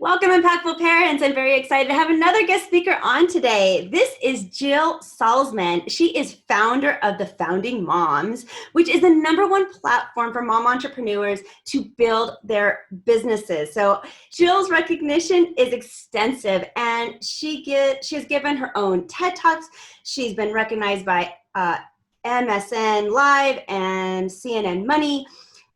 Welcome, Impactful Parents. I'm very excited to have another guest speaker on today. This is Jill Salzman. She is founder of the Founding Moms, which is the #1 platform for mom entrepreneurs to build their businesses. So Jill's recognition is extensive, and she has given her own TED Talks. She's been recognized by MSN Live and CNN Money,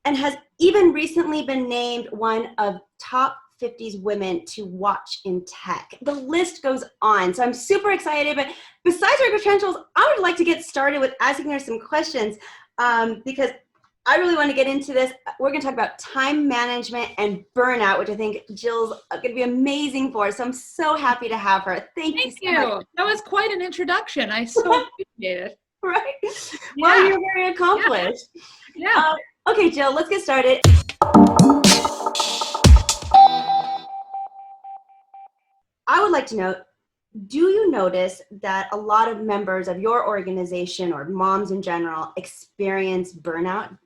and has even recently been named one of top 50s women to watch in tech. The list goes on. So I'm super excited. But besides our credentials, I would like to get started with asking her some questions because I really want to get into this. We're going to talk about time management and burnout, which I think Jill's going to be amazing for. So I'm so happy to have her. Thank you so much. That was quite an introduction. I so appreciate it. Right? Yeah. Well, you're very accomplished. Yeah. Okay, Jill, let's get started. I would like to know, do you notice that a lot of members of your organization or moms in general experience burnout?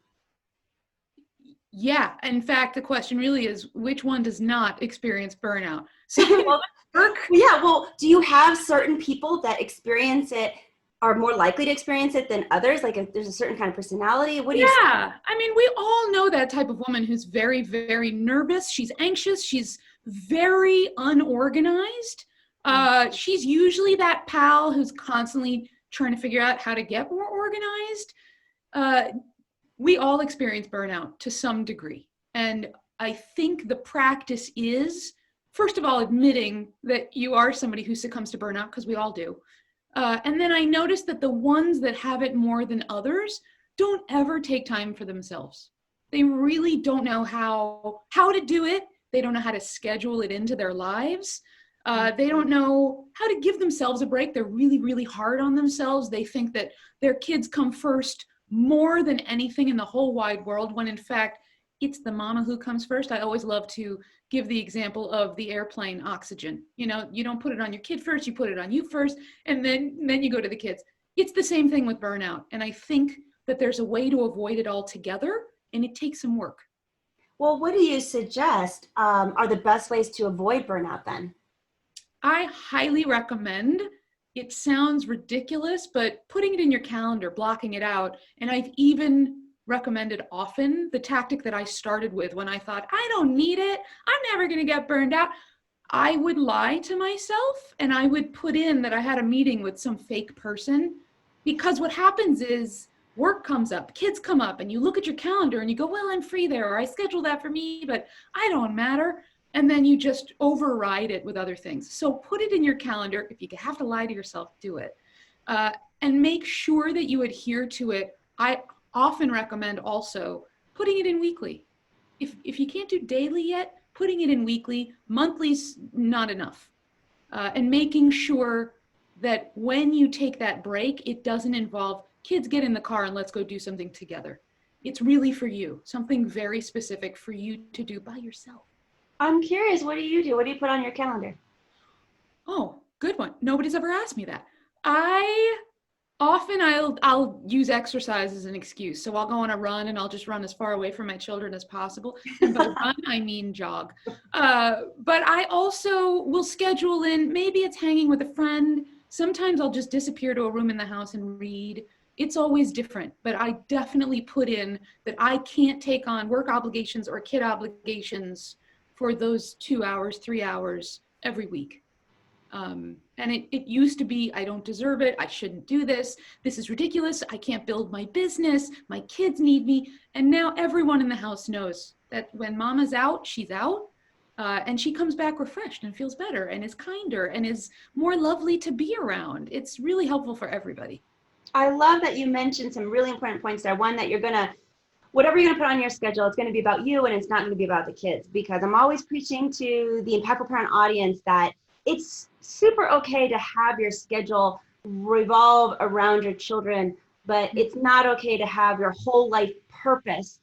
Yeah. In fact, the question really is, which one does not experience burnout? So, do you have certain people that experience it, are more likely to experience it than others? Like if there's a certain kind of personality? What do you say? I mean, we all know that type of woman who's very, very nervous. She's anxious. She's very unorganized. She's usually that pal who's constantly trying to figure out how to get more organized. We all experience burnout to some degree. And I think the practice is, first of all, admitting that you are somebody who succumbs to burnout, because we all do. And then I noticed that the ones that have it more than others don't ever take time for themselves. They really don't know how to do it. They don't know how to schedule it into their lives. They don't know how to give themselves a break. They're really, really hard on themselves. They think that their kids come first more than anything in the whole wide world, when in fact, it's the mama who comes first. I always love to give the example of the airplane oxygen. You know, you don't put it on your kid first, you put it on you first, and then you go to the kids. It's the same thing with burnout. And I think that there's a way to avoid it altogether, and it takes some work. Well, what do you suggest are the best ways to avoid burnout then? I highly recommend, it sounds ridiculous, but putting it in your calendar, blocking it out. And I've even recommended often the tactic that I started with when I thought, I don't need it, I'm never going to get burned out. I would lie to myself and I would put in that I had a meeting with some fake person, because what happens is work comes up, kids come up, and you look at your calendar and you go, well, I'm free there, or I scheduled that for me, but I don't matter. And then you just override it with other things. So put it in your calendar. If you have to lie to yourself, do it. And make sure that you adhere to it. I often recommend also putting it in weekly. If you can't do daily yet, putting it in weekly. Monthly's not enough. And making sure that when you take that break, it doesn't involve kids, get in the car and let's go do something together. It's really for you, something very specific for you to do by yourself. I'm curious, what do you do? What do you put on your calendar? Oh, good one. Nobody's ever asked me that. I'll use exercise as an excuse. So I'll go on a run and I'll just run as far away from my children as possible. And by run, I mean jog. But I also will schedule in, maybe it's hanging with a friend. Sometimes I'll just disappear to a room in the house and read. It's always different, but I definitely put in that I can't take on work obligations or kid obligations for those 2 hours, 3 hours every week. And it used to be, I don't deserve it, I shouldn't do this, this is ridiculous, I can't build my business, my kids need me. And now everyone in the house knows that when mama's out, she's out, and she comes back refreshed and feels better and is kinder and is more lovely to be around. It's really helpful for everybody. I love that you mentioned some really important points there. One, that whatever you're going to put on your schedule, it's going to be about you and it's not going to be about the kids, because I'm always preaching to the Impactful Parent audience that it's super okay to have your schedule revolve around your children, but it's not okay to have your whole life purpose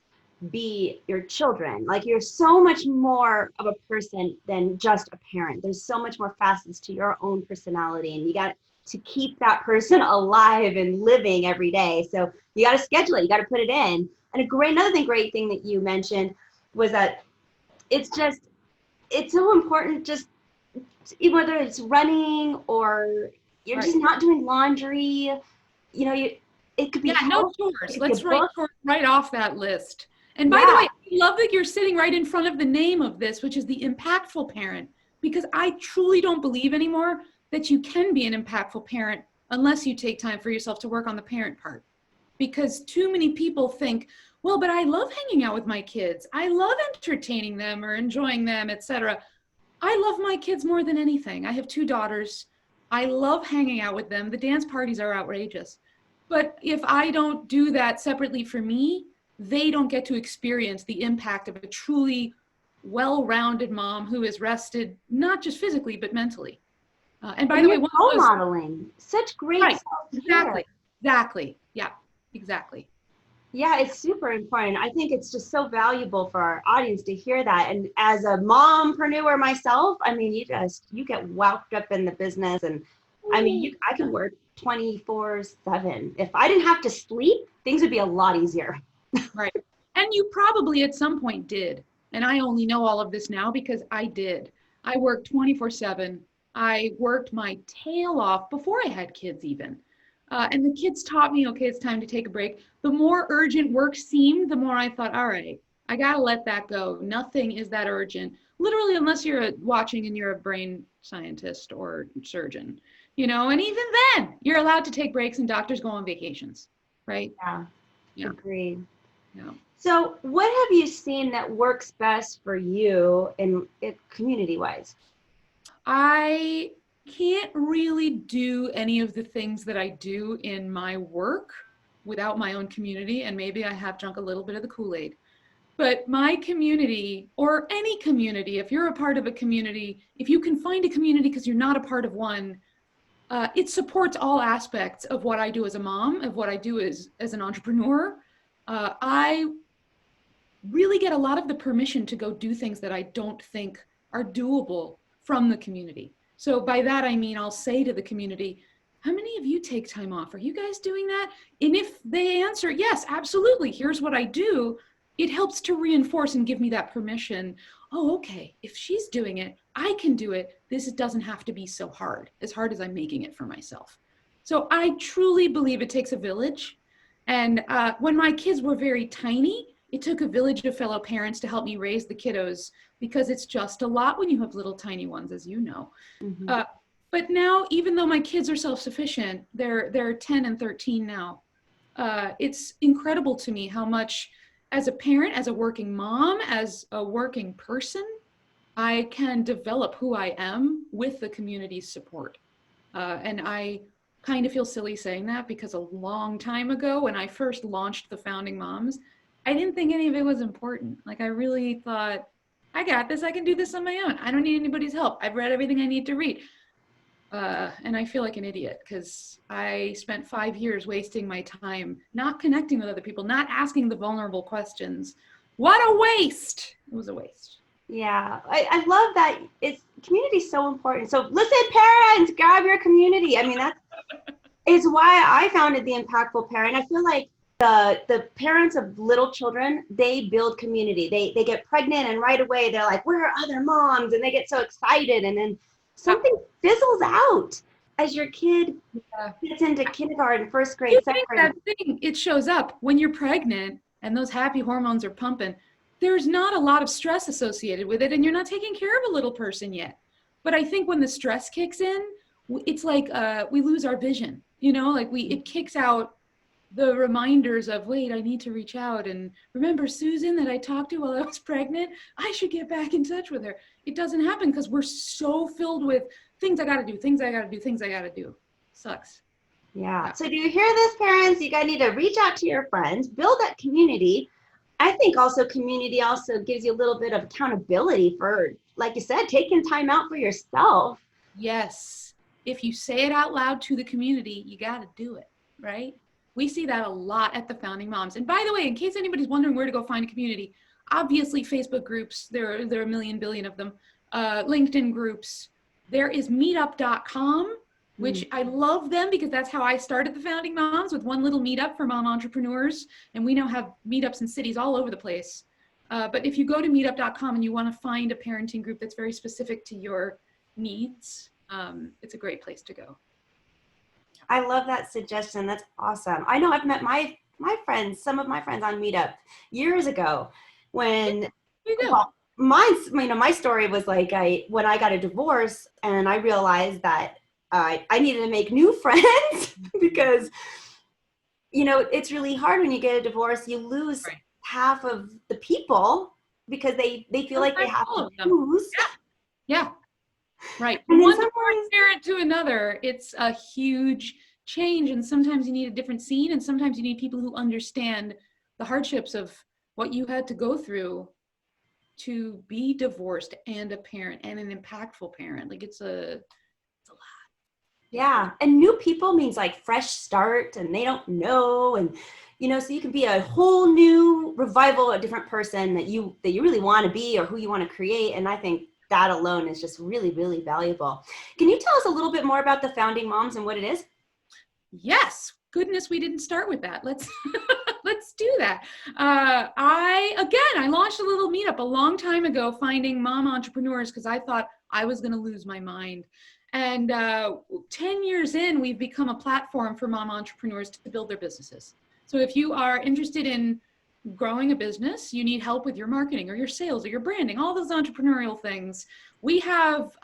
be your children. Like, you're so much more of a person than just a parent. There's so much more facets to your own personality, and you got to keep that person alive and living every day. So you got to schedule it, you got to put it in. And another great thing that you mentioned was that it's just it's so important, just whether it's running or you're Right. just not doing laundry, it could be Yeah, no health, it chores. could be a Let's write book. chores right off that list. And by the Yeah. way, I love that you're sitting right in front of the name of this, which is the impactful parent, because I truly don't believe anymore that you can be an impactful parent unless you take time for yourself to work on the parent part. Because too many people think, well, but I love hanging out with my kids. I love entertaining them or enjoying them, etc. I love my kids more than anything. I have two daughters. I love hanging out with them. The dance parties are outrageous. But if I don't do that separately for me, they don't get to experience the impact of a truly well-rounded mom who is rested, not just physically, but mentally. And by And the you're way, one role of those, modeling such great right, self-care. exactly, exactly. Yeah, exactly. Yeah, it's super important. I think it's just so valuable for our audience to hear that. And as a mompreneur myself, I mean, you get wrapped up in the business, and I mean, I could work 24/7. If I didn't have to sleep, things would be a lot easier. Right. And you probably at some point did. And I only know all of this now because I did. I worked 24/7. I worked my tail off before I had kids, even. And the kids taught me, okay, it's time to take a break. The more urgent work seemed, the more I thought, all right, I got to let that go. Nothing is that urgent, literally, unless you're watching and you're a brain scientist or surgeon, and even then, you're allowed to take breaks and doctors go on vacations, right? Yeah, Yeah. agree. Yeah. So, what have you seen that works best for you in it community-wise? I can't really do any of the things that I do in my work without my own community. And maybe I have drunk a little bit of the Kool-Aid. But my community, or any community, if you're a part of a community, if you can find a community because you're not a part of one, it supports all aspects of what I do as a mom, of what I do as an entrepreneur. I really get a lot of the permission to go do things that I don't think are doable from the community. So by that, I mean, I'll say to the community, how many of you take time off? Are you guys doing that? And if they answer, yes, absolutely, here's what I do, it helps to reinforce and give me that permission. Oh, okay, if she's doing it, I can do it. This doesn't have to be so hard as I'm making it for myself. So I truly believe it takes a village. And when my kids were very tiny, it took a village of fellow parents to help me raise the kiddos because it's just a lot when you have little tiny ones, as you know. Mm-hmm. But now, even though my kids are self-sufficient, they're 10 and 13 now. It's incredible to me how much, as a parent, as a working mom, as a working person, I can develop who I am with the community's support. And I kind of feel silly saying that because a long time ago, when I first launched the Founding Moms, I didn't think any of it was important. Like, I really thought, I got this. I can do this on my own. I don't need anybody's help. I've read everything I need to read. And I feel like an idiot because I spent 5 years wasting my time not connecting with other people, not asking the vulnerable questions. What a waste. It was a waste. Yeah, I love that. It's community is so important. So listen, parents, grab your community. I mean, that's is why I founded the Impactful Parent. I feel like the parents of little children, they build community. They get pregnant and right away they're like, where are other moms? And they get so excited, and then something fizzles out as your kid gets into kindergarten, first grade, You second think grade. that thing, it shows up when you're pregnant and those happy hormones are pumping. There's not a lot of stress associated with it, and you're not taking care of a little person yet. But I think when the stress kicks in, it's like we lose our vision. Like it kicks out the reminders of, wait, I need to reach out and remember Susan that I talked to while I was pregnant. I should get back in touch with her. It doesn't happen because we're so filled with things I got to do, things I got to do, things I got to do. Sucks. Yeah. So do you hear this, parents? You guys need to reach out to your friends, build that community. I think also community also gives you a little bit of accountability for, like you said, taking time out for yourself. Yes. If you say it out loud to the community, you got to do it, right? We see that a lot at the Founding Moms. And by the way, in case anybody's wondering where to go find a community, obviously Facebook groups, there are a million billion of them, LinkedIn groups. There is meetup.com, which I love them because that's how I started the Founding Moms, with one little meetup for mom entrepreneurs. And we now have meetups in cities all over the place. But if you go to meetup.com and you want to find a parenting group that's very specific to your needs, it's a great place to go. I love that suggestion. That's awesome. I know I've met my friends, some of my friends on Meetup years ago when, You go. well, mine's, my story was like when I got a divorce and I realized that I needed to make new friends because, it's really hard when you get a divorce. You lose Right. half of the people because they feel like they have to choose. Yeah. Right. And then One sometimes, parent to another, it's a huge change. And sometimes you need a different scene. And sometimes you need people who understand the hardships of what you had to go through to be divorced and a parent and an impactful parent. Like it's a lot. yeah. And new people means like fresh start and they don't know. And, so you can be a whole new revival, a different person that you really want to be or who you want to create. And I think that alone is just really, really valuable. Can you tell us a little bit more about the Founding Moms and what it is? Yes. Goodness, we didn't start with that. Let's let's do that. I launched a little meetup a long time ago, finding mom entrepreneurs, because I thought I was going to lose my mind. And 10 years in, we've become a platform for mom entrepreneurs to build their businesses. So if you are interested in growing a business, you need help with your marketing or your sales or your branding, all those entrepreneurial things. We have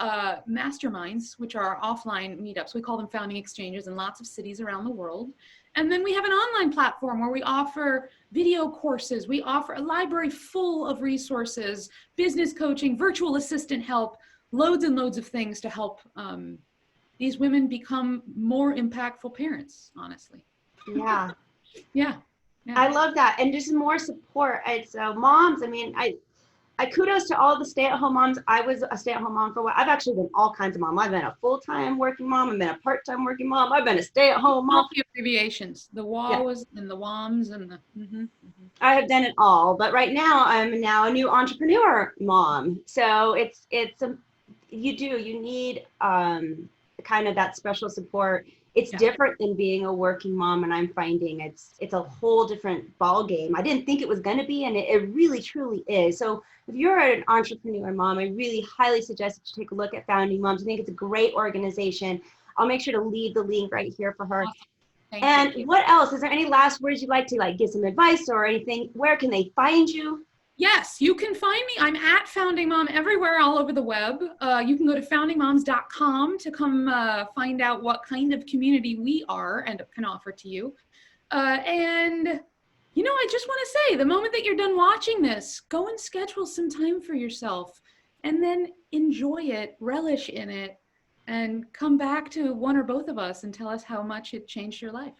masterminds, which are offline meetups. We call them founding exchanges in lots of cities around the world. And then we have an online platform where we offer video courses. We offer a library full of resources, business coaching, virtual assistant help, loads and loads of things to help these women become more impactful parents, honestly. Yeah. Yeah. I love that. And just more support. It's moms. I kudos to all the stay-at-home moms. I was a stay-at-home mom for a while. I've actually been all kinds of mom. I've been a full-time working mom. I've been a part-time working mom. I've been a stay-at-home mom. The abbreviations, the WAWs and the WOMs and the. I have done it all, but right now I'm now a new entrepreneur mom. So you need kind of that special support. It's different than being a working mom, and I'm finding it's a whole different ball game. I didn't think it was going to be, and it really truly is. So if you're an entrepreneur mom, I really highly suggest that you take a look at Founding Moms. I think it's a great organization. I'll make sure to leave the link right here for her. Awesome. And what else? Is there any last words you'd like to give some advice or anything? Where can they find you? Yes, you can find me. I'm at Founding Mom everywhere all over the web. You can go to foundingmoms.com to come find out what kind of community we are and can offer to you. And I just want to say, the moment that you're done watching this, go and schedule some time for yourself and then enjoy it, relish in it, and come back to one or both of us and tell us how much it changed your life.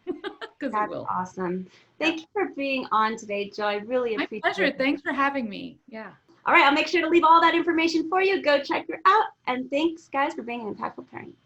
Because it will. Awesome. Thank you for being on today, Jill. I really appreciate it. My pleasure. Thanks for having me. Yeah. All right. I'll make sure to leave all that information for you. Go check her out. And thanks, guys, for being an impactful parent.